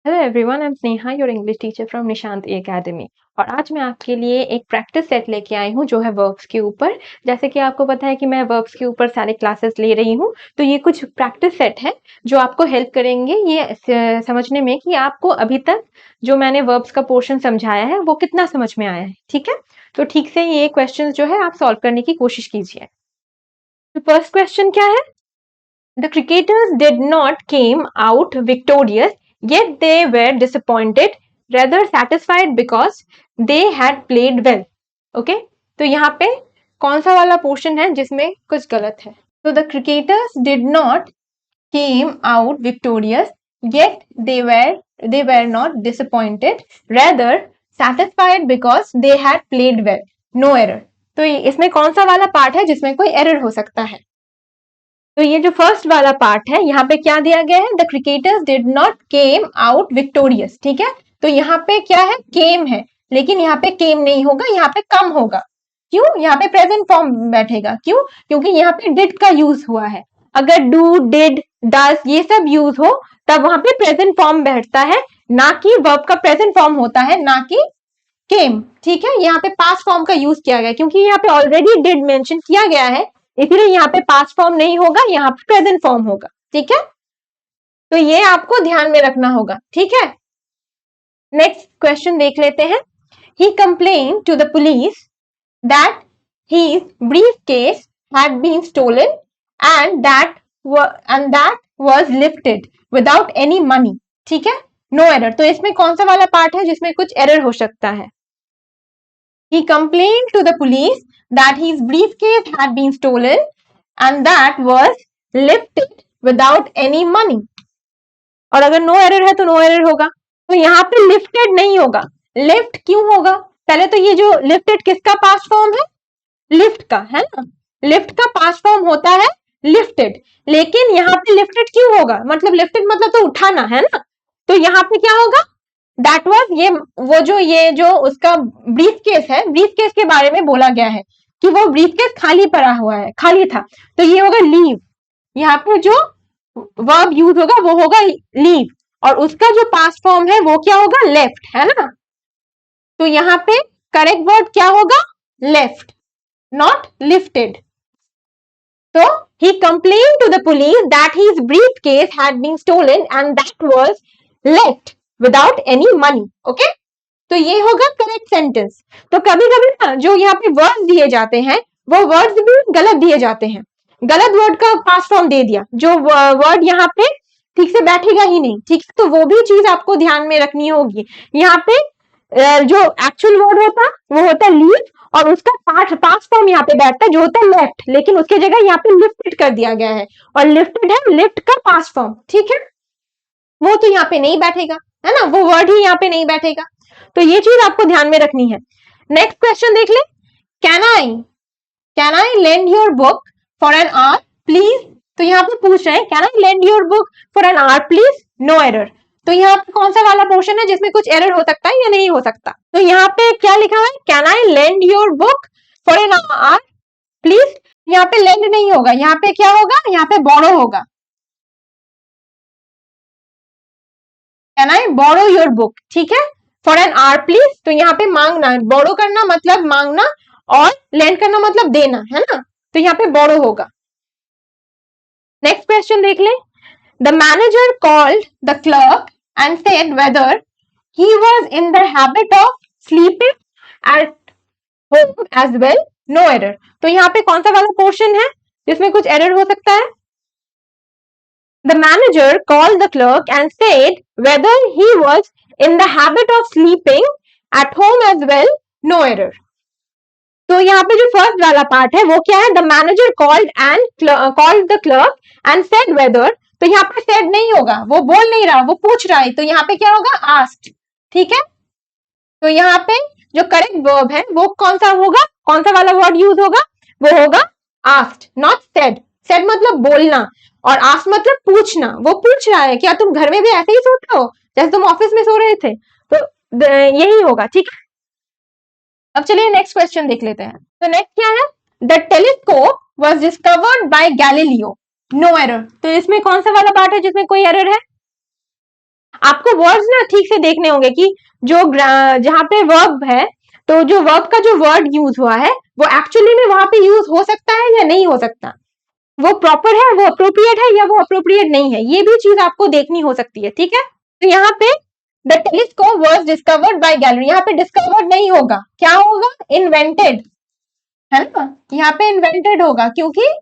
Hello everyone, I am Sneha, your English teacher from Nishant academy. और आज मैं आपके लिए एक प्रैक्टिस सेट लेके आई हूँ जो है वर्ब्स के ऊपर। जैसे कि आपको पता है कि मैं वर्ब्स के ऊपर सारे क्लासेस ले रही हूँ, तो ये कुछ प्रैक्टिस सेट है जो आपको हेल्प करेंगे ये समझने में कि आपको अभी तक जो मैंने वर्ब्स का पोर्शन समझाया है वो कितना समझ में आया है। ठीक है, तो ठीक से ये क्वेश्चन जो है आप सॉल्व करने की कोशिश कीजिए। तो फर्स्ट क्वेश्चन क्या है? The cricketers did not came out victorious, yet they were disappointed, rather satisfied because they had played well. Okay? तो यहाँ पे कौन सा वाला पोर्शन है जिसमें कुछ गलत है? So the cricketers did not came out victorious, yet they were not disappointed, rather satisfied because they had played well. No error. तो इसमें कौन सा वाला पार्ट है जिसमें कोई एरर हो सकता है? तो ये जो फर्स्ट वाला पार्ट है यहाँ पे क्या दिया गया है? The cricketers did not came out victorious. ठीक है, तो यहाँ पे क्या है? केम है, लेकिन यहाँ पे केम नहीं होगा, यहाँ पे कम होगा। क्यों? यहाँ पे प्रेजेंट फॉर्म बैठेगा। क्यों? क्योंकि यहाँ पे डिड का यूज हुआ है। अगर डू, डिड, डज ये सब यूज हो तब वहां पे प्रेजेंट फॉर्म बैठता है, ना कि वर्ब का प्रेजेंट फॉर्म होता है, ना कि केम। ठीक है, यहाँ पे पास्ट फॉर्म का यूज किया गया क्योंकि यहाँ पे ऑलरेडी डिड मेंशन किया गया है, इसलिए यहाँ पे पास्ट फॉर्म नहीं होगा, यहाँ पे प्रेजेंट फॉर्म होगा। ठीक है, तो ये आपको ध्यान में रखना होगा। ठीक है, नेक्स्ट क्वेश्चन देख लेते हैं। He complain to the police that his briefcase had been stolen and that was lifted without any money. ठीक है, नो एरर। तो इसमें कौन सा वाला पार्ट है जिसमें कुछ एरर हो सकता है? He complained to the police that his briefcase had been stolen and that was lifted without any money. और अगर नो एरर है तो नो एरर होगा, तो यहाँ पे लिफ्टेड नहीं होगा। लिफ्ट क्यों होगा? पहले तो ये जो लिफ्टेड किसका पास्ट फॉर्म है? लिफ्ट का, है ना? लिफ्ट का पास्ट फॉर्म होता है लिफ्टेड, लेकिन यहाँ पे लिफ्टेड क्यों होगा? मतलब लिफ्टेड मतलब तो उठाना, है ना? तो यहाँ पे क्या होगा? दैट वाज ये जो उसका ब्रीफ केस है, ब्रीफ केस के बारे में बोला गया है कि वो ब्रीफ केस खाली पड़ा हुआ है, खाली था, तो ये होगा लीव। यहाँ पे जो वर्ब यूज होगा वो होगा लीव, और उसका जो पास्ट फॉर्म है वो क्या होगा? लेफ्ट, है ना? तो यहाँ पे करेक्ट वर्ड क्या होगा? Left, not lifted. So he complained to the police that his briefcase had been stolen and that was left without any money. Okay? तो ये होगा करेक्ट सेंटेंस। तो कभी कभी ना जो यहाँ पे वर्ड्स दिए जाते हैं वो वर्ड्स भी गलत दिए जाते हैं। गलत वर्ड का पास्ट फॉर्म दे दिया, जो वर्ड यहाँ पे ठीक से बैठेगा ही नहीं। ठीक है, तो वो भी चीज आपको ध्यान में रखनी होगी। यहाँ पे जो एक्चुअल वर्ड होता वो होता लीव, और उसका पास्ट फॉर्म यहाँ पे बैठता है जो होता है लेफ्ट, लेकिन उसके जगह यहाँ पे लिफ्टेड कर दिया गया है, और लिफ्टेड है लिफ्ट का पास्ट फॉर्म। ठीक है, वो तो यहाँ पे नहीं बैठेगा, है ना? वो वर्ड ही यहाँ पे नहीं बैठेगा, तो ये चीज आपको ध्यान में रखनी है। नेक्स्ट क्वेश्चन देख ले। Can I lend your book for an hour please? तो यहाँ पे पूछ रहे हैं can I lend your book for an hour please? No error. तो यहाँ पे कौन सा वाला पोर्शन है जिसमें कुछ एरर हो सकता है या नहीं हो सकता? तो यहाँ पे क्या लिखा हुआ है? Can I lend your book for an hour please. यहाँ पे लेंड नहीं होगा, यहाँ पे क्या होगा? यहाँ पे बोरो होगा। Can I borrow your book? ठीक है, फॉर एन आवर प्लीज, तो यहाँ पे मांगना, बोरो करना मतलब मांगना, और लेंड करना मतलब देना, है ना? तो यहाँ पे बोरो होगा। नेक्स्ट क्वेश्चन देख ले। The manager called the clerk and said whether he was in the habit of sleeping at home as well. No error. तो यहाँ पे कौन सा वाला पोर्शन है जिसमें कुछ एरर हो सकता है? The manager called the clerk and said whether he was in the habit of sleeping at home as well. No error. तो यहाँ पे जो फर्स्ट वाला पार्ट है वो क्या है? The manager called the clerk and said whether. तो यहाँ पे सेड नहीं होगा, वो बोल नहीं रहा, वो पूछ रहा है, तो यहाँ पे क्या होगा? आस्क्ड। ठीक है, तो यहाँ पे जो करेक्ट वर्ब है वो कौन सा होगा? कौन सा वाला वर्ड यूज होगा? वो होगा आस्क्ड, नॉट सेड। सेड मतलब बोलना, और आस्क्ड मतलब पूछना। वो पूछ रहा है क्या तुम घर में भी ऐसे ही सोते हो जैसे तुम ऑफिस में सो रहे थे? तो यही होगा। ठीक है, अब चलिए नेक्स्ट क्वेश्चन देख लेते हैं। तो नेक्स्ट क्या है? The telescope was discovered by Galileo. No error. तो इसमें कौन सा वाला पार्ट है जिसमें कोई एरर है? आपको वर्ड्स ना ठीक से देखने होंगे कि जो जहाँ पे वर्ब है, तो जो वर्ब का जो वर्ड यूज हुआ है वो एक्चुअली में वहां पे यूज हो सकता है या नहीं हो सकता, वो प्रॉपर है, वो अप्रोप्रिएट है या वो अप्रोप्रिएट नहीं है, ये भी चीज आपको देखनी हो सकती है। ठीक है, तो यहाँ पे the telescope was discovered by Galileo, यहाँ पे डिस्कवर्ड नहीं होगा, क्या होगा, इन्वेंटेड, है ना, यहाँ पे इन्वेंटेड होगा, क्योंकि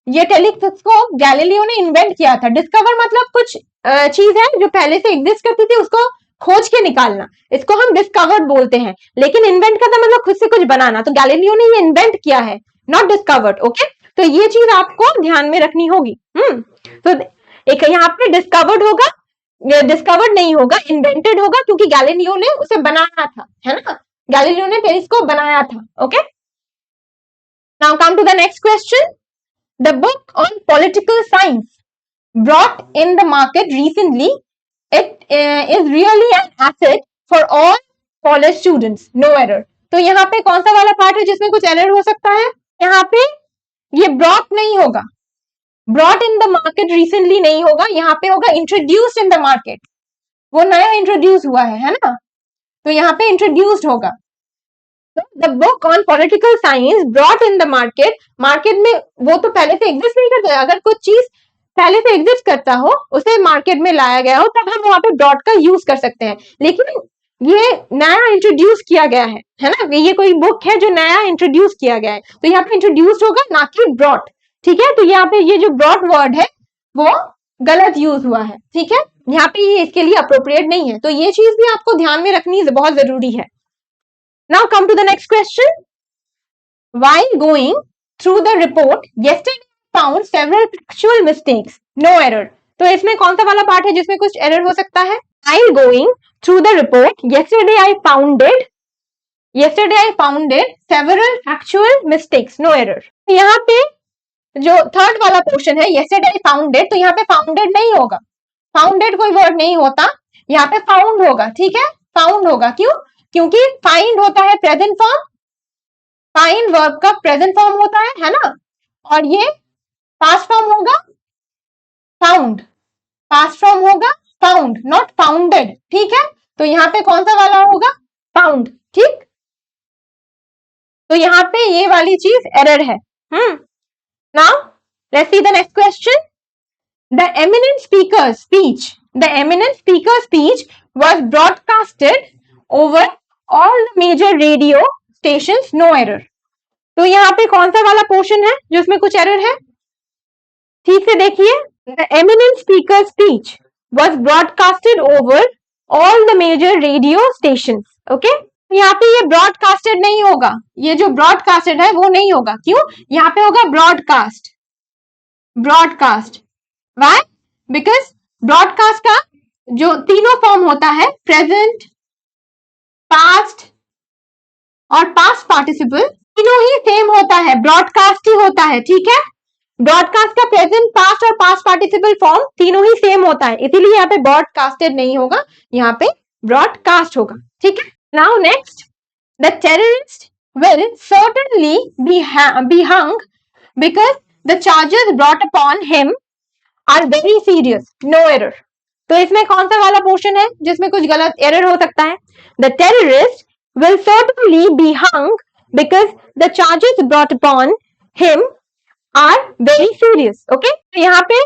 ये टेलीस्कोप गैलीलियो ने इन्वेंट किया था। डिस्कवर मतलब कुछ चीज है जो पहले से एग्जिस्ट करती थी उसको खोज के निकालना, इसको हम डिस्कवर्ड बोलते हैं। लेकिन इन्वेंट का मतलब खुद से कुछ बनाना, तो गैलीलियो ने ये इन्वेंट किया है, नॉट डिस्कवर्ड। ओके, तो ये चीज आपको ध्यान में रखनी होगी। तो एक यहाँ पे डिस्कवर्ड होगा, डिस्कवर्ड नहीं होगा, इन्वेंटेड होगा, क्योंकि गैलीलियो ने उसे बनाया था, है ना, गैलीलियो ने टेलीस्कोप बनाया था। Okay, now come to the next question. The book on political science brought in the market recently, it is really an asset for all college students, no error. तो यहाँ पे कौन सा वाला पार्ट है जिसमें कुछ एरर हो सकता है, यहाँ पे ये brought नहीं होगा, brought in the market recently नहीं होगा, यहाँ पे होगा introduced in the market, वो नया इंट्रोड्यूस हुआ है ना, तो यहाँ पे introduced होगा। The book on political science brought in the market, market में वो तो पहले से एग्जिस्ट नहीं करता, अगर कुछ चीज पहले से एग्जिस्ट करता हो उसे मार्केट में लाया गया हो तब हम वहां पे ब्रॉट का यूज कर सकते हैं, लेकिन ये नया इंट्रोड्यूस किया गया है ना, ये कोई बुक है जो नया इंट्रोड्यूस किया गया है, तो यहाँ पे इंट्रोड्यूस होगा ना कि ब्रॉट। ठीक है, तो यहाँ पे ये जो ब्रॉट वर्ड है वो गलत यूज हुआ है। ठीक है, यहाँ पे ये इसके लिए अप्रोप्रिएट नहीं है, तो ये चीज भी आपको ध्यान में रखनी बहुत जरूरी है। Now come to the next question. While going through the report, yesterday found several factual mistakes. No error. तो इसमें कौन सा वाला पार्ट है जिसमें कुछ एरर हो सकता है? While going through the report, yesterday I found several factual mistakes. No error. यहाँ पे जो थर्ड वाला पोर्शन है yesterday I found it, तो यहाँ पे founded नहीं होगा, founded कोई वर्ड नहीं होता, यहाँ पे found होगा। ठीक है, found होगा, क्यों, क्योंकि फाइंड होता है प्रेजेंट फॉर्म, फाइंड वर्ब का प्रेजेंट फॉर्म होता है ना, और ये पास्ट फॉर्म होगा फाउंड, पास्ट फॉर्म होगा फाउंड, नॉट फाउंडेड। ठीक है, तो यहाँ पे कौन सा वाला होगा, फाउंड। ठीक, तो यहाँ पे ये वाली चीज एरर है। Now let's see the next question. The eminent speaker speech was broadcasted over all major radio station, no error. तो यहाँ पे कौन सा वाला पोर्शन है जो इसमें कुछ एरर है, ठीक से देखिए। The eminent speaker speech was broadcasted over all the major radio station. Okay, यहाँ पे ये ब्रॉडकास्टेड नहीं होगा, ये जो ब्रॉडकास्टेड है वो नहीं होगा, क्यों, यहाँ पे होगा broadcast, broadcast. Why, because broadcast का जो तीनों फॉर्म होता है, प्रेजेंट, पास्ट और पास्ट पार्टिसिपल, तीनों ही सेम होता है, ब्रॉडकास्ट ही होता है। ठीक है, ब्रॉडकास्ट का प्रेजेंट, पास्ट और पास्ट पार्टिसिपल फॉर्म तीनों ही सेम होता है, इसीलिए यहाँ पे ब्रॉडकास्टेड नहीं होगा, यहाँ पे ब्रॉडकास्ट होगा। ठीक है, now next, the terrorist will certainly be hung because the charges brought upon him are very serious, no error. तो इसमें कौन सा वाला पोर्शन है जिसमें कुछ गलत एरर हो सकता है, the terrorist will certainly be hung because the charges brought upon him are very serious. Okay, तो यहाँ पे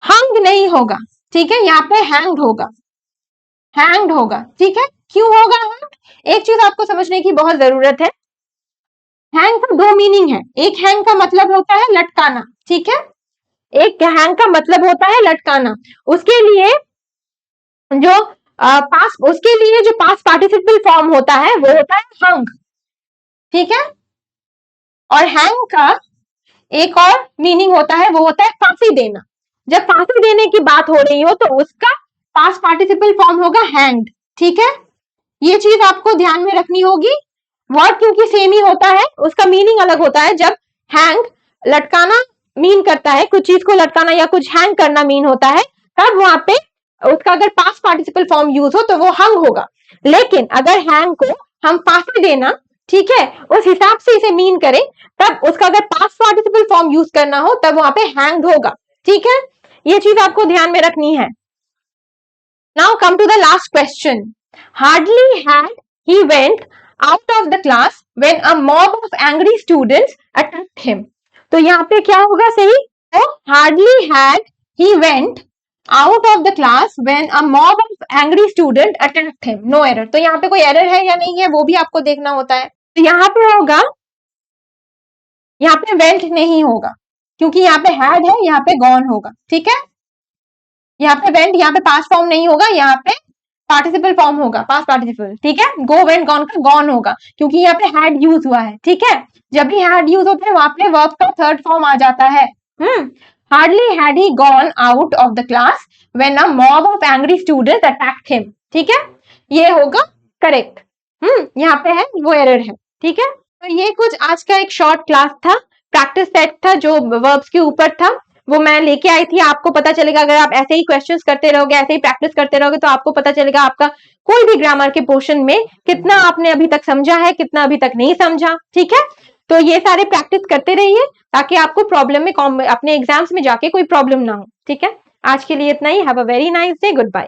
hung नहीं होगा, ठीक है, यहाँ पे hanged होगा, hanged होगा। ठीक है, क्यों होगा hanged, एक चीज आपको समझने की बहुत जरूरत है। hang का दो मीनिंग है, एक hang का मतलब होता है लटकाना, ठीक है, एक hang का मतलब होता है लटकाना, उसके लिए जो उसके लिए जो पास्ट पार्टिसिपल फॉर्म होता है वो होता है हंग। ठीक है, और हैंग का एक और मीनिंग होता है, वो होता है फांसी देना। जब फांसी देने की बात हो रही हो तो उसका पास्ट पार्टिसिपल फॉर्म होगा हैंग्ड। ठीक है, ये चीज आपको ध्यान में रखनी होगी, वर्ड क्योंकि सेम ही होता है, उसका मीनिंग अलग होता है। जब हैंग लटकाना मीन करता है, कुछ चीज को लटकाना या कुछ हैंग करना मीन होता है, तब वहां पे उसका अगर पास्ट पार्टिसिपल फॉर्म यूज हो तो वो हंग होगा। लेकिन अगर हैंग को हम फांसी देना, ठीक है, उस हिसाब से इसे मीन करें, तब उसका अगर पास्ट पार्टिसिपल फॉर्म यूज करना हो तब वहां पे हैंग्ड होगा। ठीक है, ये चीज आपको ध्यान में रखनी है। Now come to the last question. Hardly had he went out of the class when a mob of angry students attacked him. तो यहाँ पे क्या होगा सही? तो hardly had he went out of the class when a mob of angry students attacked him. No error. तो यहाँ पे कोई error है या नहीं है वो भी आपको देखना होता है. तो यहाँ पे होगा, यहाँ पे went नहीं होगा क्योंकि यहाँ पे had है, यहाँ पे gone होगा. ठीक है, यहाँ पे went, यहाँ पे पास्ट फॉर्म नहीं होगा, यहाँ पे पार्टिसिपल फॉर्म होगा, पास्ट पार्टिसिपल. ठीक है, गो वेंट गॉन का गॉन होगा क्योंकि यहाँ पे हैड यूज हुआ है. ठीक है, जब भी हैड यूज होता है वहां पे वर्ब का थर्ड फॉर्म आ जाता है. Hardly had he gone out of the class when a mob of angry students attacked him. ठीक है, ये होगा करेक्ट. यहाँ पे है वो एरर है. ठीक है, तो ये कुछ आज का एक शॉर्ट क्लास था, प्रैक्टिस सेट था जो वर्ब्स के ऊपर था, वो मैं लेके आई थी. आपको पता चलेगा अगर आप ऐसे ही क्वेश्चंस करते रहोगे, ऐसे ही प्रैक्टिस करते रहोगे तो आपको पता चलेगा आपका कोई भी ग्रामर के पोर्शन में कितना आपने अभी तक समझा है, कितना अभी तक नहीं समझा. ठीक है, तो ये सारे प्रैक्टिस करते रहिए ताकि आपको प्रॉब्लम में अपने एग्जाम्स में जाके कोई प्रॉब्लम ना हो. ठीक है, आज के लिए इतना ही. Have a very nice day. Good bye.